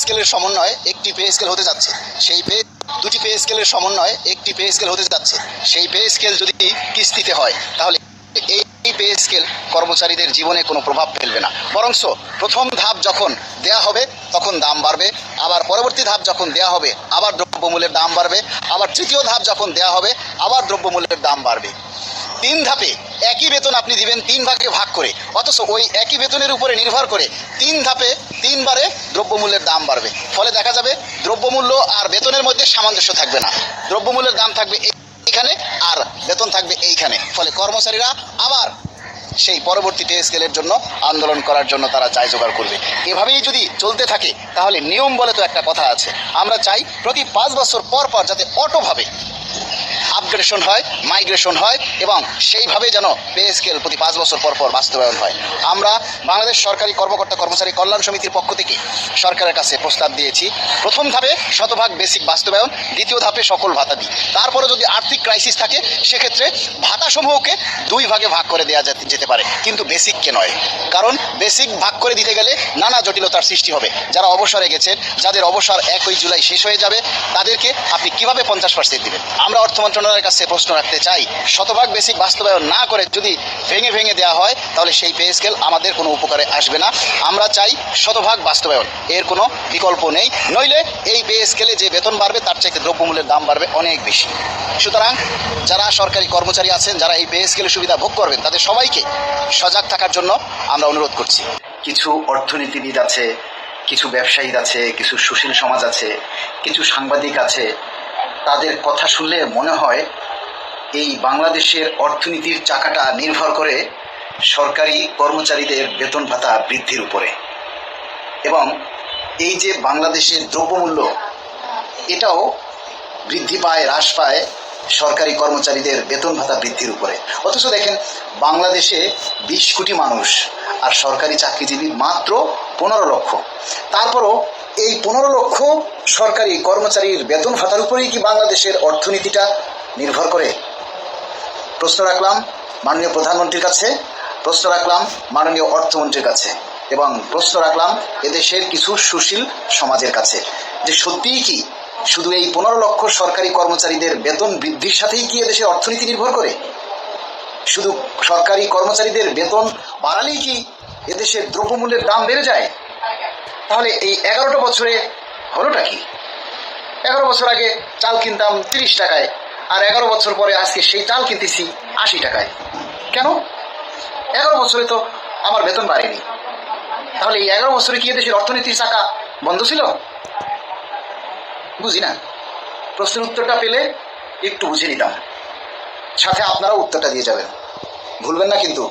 স্কেলের সমন্বয়ে একটি পে স্কেল হতে যাচ্ছে। দুটি পে স্কেলের সমন্বয়ে একটি পে স্কেল হতে যাচ্ছে। সেই পে স্কেল যদি কিস্তিতে হয় তাহলে এই পে স্কেল কর্মচারীদের জীবনে কোনো প্রভাব ফেলবে না, বরঞ্চ প্রথম ধাপ যখন দেয়া হবে তখন দাম বাড়বে, আবার পরবর্তী ধাপ যখন দেয়া হবে আবার দ্রব্যমূল্যের দাম বাড়বে, আবার তৃতীয় ধাপ যখন দেয়া হবে আবার দ্রব্যমূল্যের দাম বাড়বে। 3 ধাপে একই বেতন আপনি দিবেন 3 ভাগে ভাগ করে, অথচ ওই একই বেতনের উপরে নির্ভর করে 3 ধাপে 3 বারে দ্রব্যমূল্যের দাম বাড়বে। ফলে দেখা যাবে দ্রব্যমূল্য আর বেতনের মধ্যে সামঞ্জস্য থাকবে না, দ্রব্যমূল্যের দাম থাকবে এইখানে আর বেতন থাকবে এইখানে। ফলে কর্মচারীরা আবার সেই পরবর্তী পে স্কেলের জন্য আন্দোলন করার জন্য তারা চাই জোগাড় করবে। এভাবেই যদি চলতে থাকে তাহলে নিয়ম বলে তো একটা কথা আছে, আমরা চাই প্রতি 5 বছর পর পর যাতে অটোভাবে আপগ্রেডেশন হয়, মাইগ্রেশন হয় এবং সেইভাবে যেন পে স্কেল প্রতি 5 বছর পর পর বাস্তবায়ন হয়। আমরা বাংলাদেশ সরকারি কর্মকর্তা কর্মচারী কল্যাণ সমিতির পক্ষ থেকে সরকারের কাছে প্রস্তাব দিয়েছি, প্রথম ধাপে শতভাগ বেসিক বাস্তবায়ন, দ্বিতীয় ধাপে সকল ভাতাদি। তারপরে যদি আর্থিক ক্রাইসিস থাকে সেক্ষেত্রে ভাতাসমূহকে 2 ভাগে ভাগ করে দেওয়া যেতে পারে, কিন্তু বেসিককে নয়। কারণ বেসিক ভাগ করে দিতে গেলে নানা জটিলতার সৃষ্টি হবে। যারা অবসরে গেছেন, যাদের অবসর 1 জুলাই শেষ হয়ে যাবে, তাদেরকে আপনি কিভাবে 50% দিবেন? আমরা অর্থ মন্ত্রণালয়ের কাছে প্রশ্ন রাখতে চাই, শতভাগ বেসিক বাস্তবায়ন না করে যদি ভেঙে ভেঙে দেওয়া হয় তাহলে সেই পে স্কেল আমাদের কোনো উপকারে আসবে না। আমরা চাই শতভাগ বাস্তবায়ন, এর কোনো বিকল্প নেই। নইলে এই পে স্কেলে যে বেতন বাড়বে তার চাইতে দ্রব্যমূল্যের দাম বাড়বে অনেক বেশি। সুতরাং যারা সরকারি কর্মচারী আছেন, যারা এই পে স্কেলের সুবিধা ভোগ করবেন, তাদের সবাইকে সজাগ থাকার জন্য আমরা অনুরোধ করছি। কিছু অর্থনীতিবিদ আছে, কিছু ব্যবসায়ী আছে, কিছু সুশীল সমাজ আছে, কিছু সাংবাদিক আছে, তাদের কথা শুনলে মনে হয় এই বাংলাদেশের অর্থনীতির চাকাটা নির্ভর করে সরকারি কর্মচারীদের বেতন ভাতা বৃদ্ধির উপরে, এবং এই যে বাংলাদেশের দ্রব্যমূল্য এটাও বৃদ্ধি পায়, হ্রাস পায় সরকারি কর্মচারীদের বেতন ভাতা বৃদ্ধির উপরে। অথচ দেখেন বাংলাদেশে 20 কোটি মানুষ আর সরকারি চাকরিজীবী মাত্র 15 লক্ষ। তারপরও এই 15 লক্ষ সরকারি কর্মচারীর বেতন ভাতার উপরেই কি বাংলাদেশের অর্থনীতিটা নির্ভর করে? প্রশ্ন রাখলাম মাননীয় প্রধানমন্ত্রীর কাছে, প্রশ্ন রাখলাম মাননীয় অর্থমন্ত্রীর কাছে, এবং প্রশ্ন রাখলাম এদেশের কিছু সুশীল সমাজের কাছে, যে সত্যিই কি শুধু এই 15 লক্ষ সরকারি কর্মচারীদের বেতন বৃদ্ধির সাথেই কি এদেশের অর্থনীতি নির্ভর করে? শুধু সরকারি কর্মচারীদের বেতন বাড়ালেই কি এদেশের দ্রব্যমূল্যের দাম বেড়ে যায়? তাহলে এই 11টা বছরে হলোটা কি? 11 বছর আগে চাল কিনতাম 30 টাকায়, আর 11 বছর পরে আজকে সেই চাল কিনতেছি 80 টাকায়। কেন? 11 বছরে তো আমার বেতন বাড়েনি। তাহলে এই 11 বছরে কি এদেশের অর্থনীতির চাকা বন্ধ ছিল? বুঝি না। প্রশ্নের উত্তরটা পেলে একটু বুঝে নিতাম, সাথে আপনারাও উত্তরটা দিয়ে যাবেন, ভুলবেন না কিন্তু।